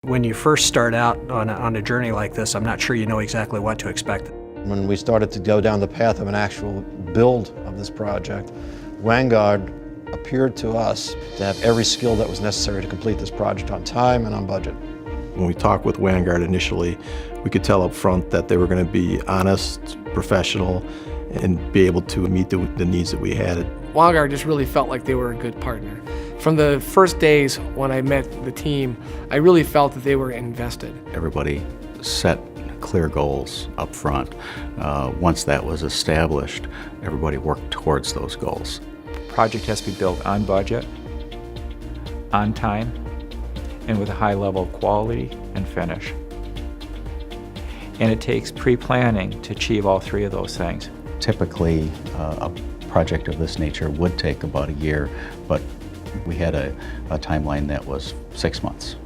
When you first start out on a journey like this, I'm not sure you know exactly what to expect. When we started to go down the path of an actual build of this project, Wangard appeared to us to have every skill that was necessary to complete this project on time and on budget. When we talked with Wangard initially, we could tell up front that they were going to be honest, professional, and be able to meet the needs that we had. Wangard just really felt like they were a good partner. From the first days when I met the team, I really felt that they were invested. Everybody set clear goals up front. Once that was established, everybody worked towards those goals. The project has to be built on budget, on time, and with a high level of quality and finish. And it takes pre-planning to achieve all three of those things. Typically, a project of this nature would take about a year, but we had a timeline that was 6 months.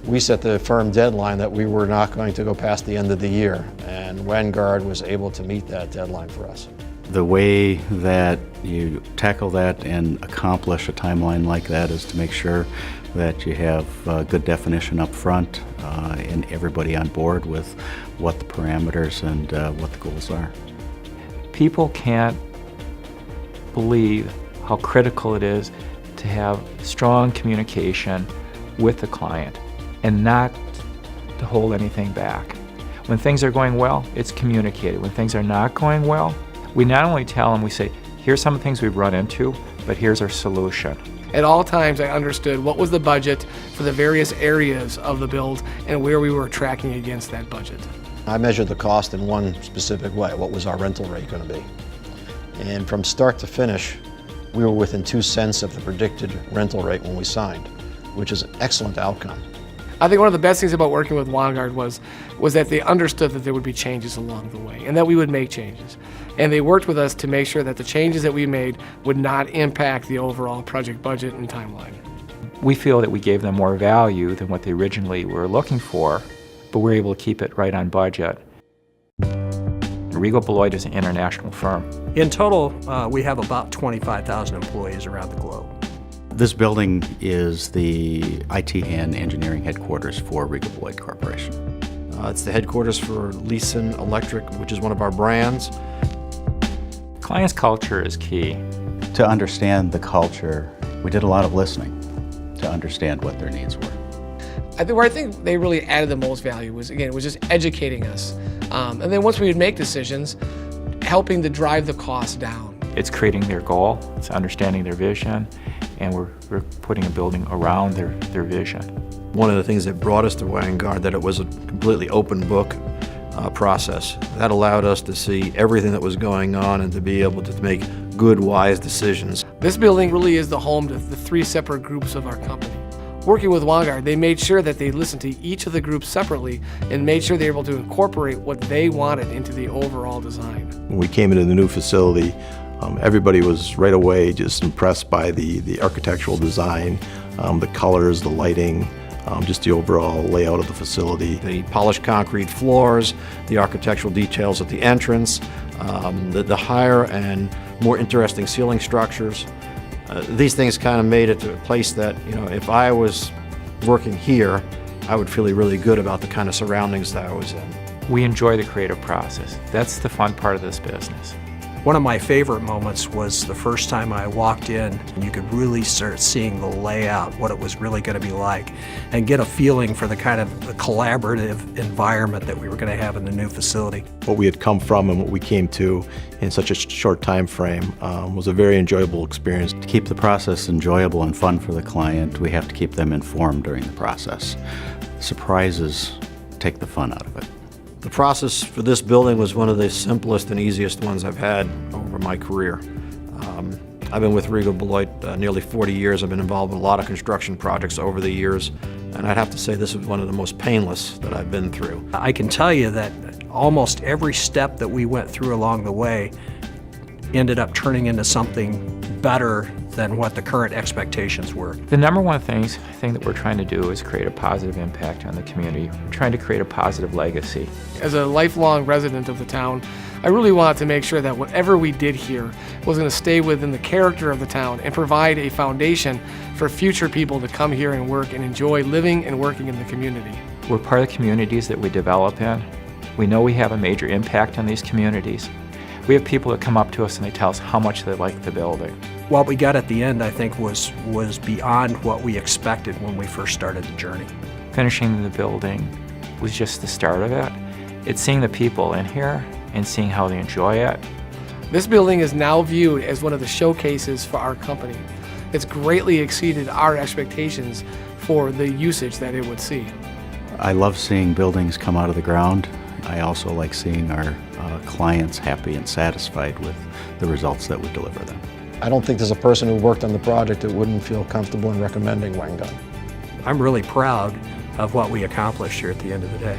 We set the firm deadline that we were not going to go past the end of the year, and Wangard was able to meet that deadline for us. The way that you tackle that and accomplish a timeline like that is to make sure that you have good definition up front and everybody on board with what the parameters and what the goals are. People can't believe how critical it is to have strong communication with the client and not to hold anything back. When things are going well, it's communicated. When things are not going well, we not only tell them, we say, here's some of the things we've run into, but here's our solution. At all times, I understood what was the budget for the various areas of the build and where we were tracking against that budget. I measured the cost in one specific way. What was our rental rate going to be? And from start to finish, we were within 2 cents of the predicted rental rate when we signed, which is an excellent outcome. I think one of the best things about working with Wangard was that they understood that there would be changes along the way and that we would make changes. And they worked with us to make sure that the changes that we made would not impact the overall project budget and timeline. We feel that we gave them more value than what they originally were looking for, but we're able to keep it right on budget. Regal Beloit is an international firm. In total, we have about 25,000 employees around the globe. This building is the IT and engineering headquarters for Regal Beloit Corporation. It's the headquarters for Leeson Electric, which is one of our brands. Client's culture is key. To understand the culture, we did a lot of listening to understand what their needs were. Where I think they really added the most value was, again, it was just educating us. And then once we would make decisions, helping to drive the cost down. It's creating their goal, it's understanding their vision, and we're putting a building around their vision. One of the things that brought us to Wangard, that it was a completely open book process. That allowed us to see everything that was going on and to be able to make good, wise decisions. This building really is the home to the 3 separate groups of our company. Working with Wangard, they made sure that they listened to each of the groups separately and made sure they were able to incorporate what they wanted into the overall design. When we came into the new facility, everybody was right away just impressed by the architectural design, the colors, the lighting, just the overall layout of the facility. The polished concrete floors, the architectural details at the entrance, the higher and more interesting ceiling structures. These things kind of made it to a place that, you know, if I was working here, I would feel really good about the kind of surroundings that I was in. We enjoy the creative process. That's the fun part of this business. One of my favorite moments was the first time I walked in and you could really start seeing the layout, what it was really going to be like, and get a feeling for the kind of the collaborative environment that we were going to have in the new facility. What we had come from and what we came to in such a short time frame was a very enjoyable experience. To keep the process enjoyable and fun for the client, we have to keep them informed during the process. Surprises take the fun out of it. The process for this building was one of the simplest and easiest ones I've had over my career. I've been with Regal Beloit nearly 40 years. I've been involved in a lot of construction projects over the years, and I'd have to say this is one of the most painless that I've been through. I can tell you that almost every step that we went through along the way ended up turning into something better than what the current expectations were. The number one thing that we're trying to do is create a positive impact on the community. We're trying to create a positive legacy. As a lifelong resident of the town, I really wanted to make sure that whatever we did here was going to stay within the character of the town and provide a foundation for future people to come here and work and enjoy living and working in the community. We're part of the communities that we develop in. We know we have a major impact on these communities. We have people that come up to us and they tell us how much they like the building. What we got at the end, I think, was beyond what we expected when we first started the journey. Finishing the building was just the start of it. It's seeing the people in here and seeing how they enjoy it. This building is now viewed as one of the showcases for our company. It's greatly exceeded our expectations for the usage that it would see. I love seeing buildings come out of the ground. I also like seeing our clients happy and satisfied with the results that we deliver them. I don't think there's a person who worked on the project that wouldn't feel comfortable in recommending Wangard. I'm really proud of what we accomplished here at the end of the day.